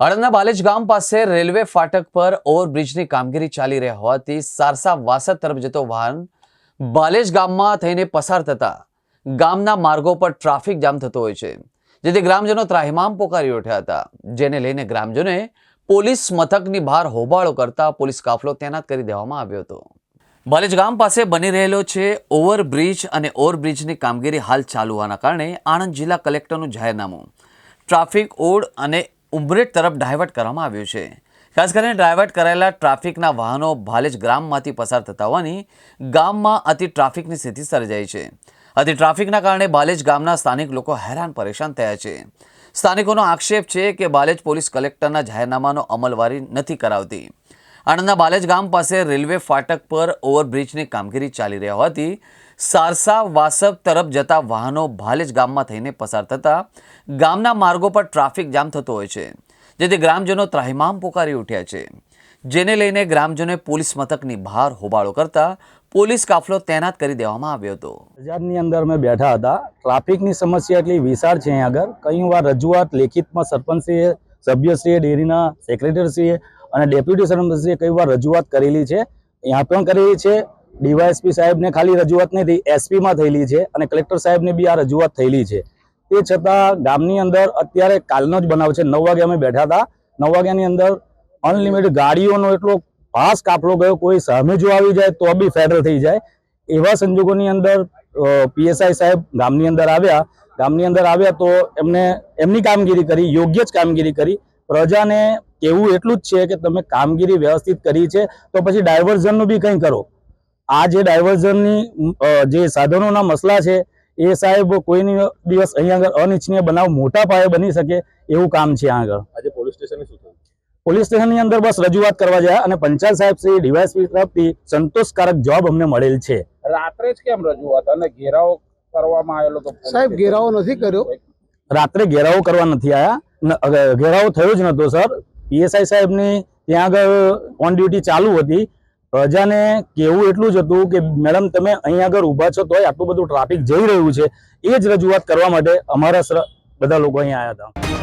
આણંદના બાલેજ ગામ પાસે રેલવે ફાટક પર ઓવરબ્રિજની કામગીરી ચાલી રહી હોવાથી સારસા વાસદ તરફ જતો વાહન બાલેજ ગામમાં થઈને પસાર થતા ગામના માર્ગો પર ટ્રાફિક જામ થતો હોય છે, જેથી ગ્રામજનો ત્રાહિમામ પોકારી ઉઠ્યા હતા, જેને લઈને ગ્રામજનોએ પોલીસ મથકની બહાર હોબાળો કરતા પોલીસ કાફલો તૈનાત કરી દેવામાં આવ્યો હતો। બાલેજ ગામ પાસે બની રહેલો છે ઓવરબ્રિજ અને ઓવરબ્રિજની કામગીરી હાલ ચાલુ હોવાના કારણે આણંદ જિલ્લા કલેક્ટરનું જાહેરનામું ટ્રાફિક ઓડ અને ઉમરેઠ તરફ ડાયવર્ટ કરવામાં આવ્યું છે। ખાસ કરીને ડાયવર્ટ કરાયેલા ટ્રાફિકના વાહનો બાલેજ ગ્રામમાંથી પસાર થતા હોવાની ગામમાં અતિ ટ્રાફિકની સ્થિતિ સર્જાઈ છે। અતિ ટ્રાફિકના કારણે બાલેજ ગામના સ્થાનિક લોકો હેરાન પરેશાન થયા છે। સ્થાનિકોનો આક્ષેપ છે કે બાલેજ પોલીસ કલેક્ટરના જાહેરનામાનો અમલવારી નથી કરાવતી। આણંદના બાલેજ ગામ પાસે રેલવે ફાટક પર ઓવરબ્રિજની કામગીરી ચાલી રહી હોવાથી સારસા વાસદ તરફ જતા વાહનો બાલેજ ગામમાં થઈને પસાર થતા ગામના માર્ગો પર ટ્રાફિક જામ થતો હોય છે, જેથી ગ્રામજનો ત્રાહિમામ પોકારી ઉઠ્યા છે, જેને લઈને ગ્રામજનોએ પોલીસ મથકની બહાર હોબાળો કરતા પોલીસ કાફલો તૈનાત કરી દેવામાં આવ્યો હતો। બજારની અંદર મેં બેઠા હતા। ટ્રાફિકની સમસ્યા એટલી વિશાળ છે। અહીં આગળ કઈ વાર રજૂઆત લેખિતમાં સરપંચશ્રીએ, સભ્યશ્રીએ, ડેરીના સેક્રેટરીશ્રીએ અને ડેપ્યુટી સરપંચશ્રીએ કઈ વાર રજૂઆત કરેલી છે, यहाँ પણ કરેલી છે। ડીવાયએસપી સાહેબને ખાલી રજૂઆત નથી, એસપીમાં થયેલી છે અને કલેક્ટર સાહેબને બી આ રજૂઆત થયેલી છે। તે છતાં ગામની અંદર અત્યારે કાલનો જ બનાવ છે। 9 વાગે અમે બેઠા હતા। 9 વાગ્યાની અંદર અનલિમિટેડ ગાડીઓનો એટલો પાસ કાફલો ગયો, કોઈ સામે જો આવી જાય તો બી ફેડરલ થઈ જાય। એવા સંજોગોની અંદર પીએસઆઈ સાહેબ ગામની અંદર આવ્યા તો એમને એમની કામગીરી કરી, યોગ્ય જ કામગીરી કરી। પ્રજાને કહેવું એટલું જ છે કે તમે કામગીરી વ્યવસ્થિત કરી છે તો પછી ડાયવર્ઝનનું બી કંઈ કરો। આ જે ડાયવર્ઝનની જે સાધનોના મસલા છે એ સાહેબ કોઈની દિવસ અહીંયા આગળ અનિચ્છનીય બનાવ મોટા પાયે બની શકે એવું કામ છે। આગળ આજે પોલીસ સ્ટેશનની શું થયું? પોલીસ સ્ટેશનની અંદર બસ રજૂઆત કરવા જાય અને પંચાયત સાહેબ શ્રી ડીવાયએસપી તરફથી સંતોષકારક જવાબ અમને મળેલ છે। રાત્રે જ કેમ રજૂઆત અને ઘેરાવો કરવામાં આવેલો તો સાહેબ ઘેરાવો નથી કર્યો, રાત્રે ઘેરાવો કરવા નથી આવ્યા, ઘેરાવો થયો જ નતો સર। પીએસઆઈ સાહેબની ત્યાં આગળ ઓન ડ્યુટી ચાલુ હતી। પ્રજાને કેવું એટલું જ હતું કે મેડમ તમે અહીં આગળ ઊભા છો તોય આટલું બધું ટ્રાફિક જઈ રહ્યું છે, એ જ રજૂઆત કરવા માટે અમારા બધા લોકો અહીંયા આવ્યા હતા।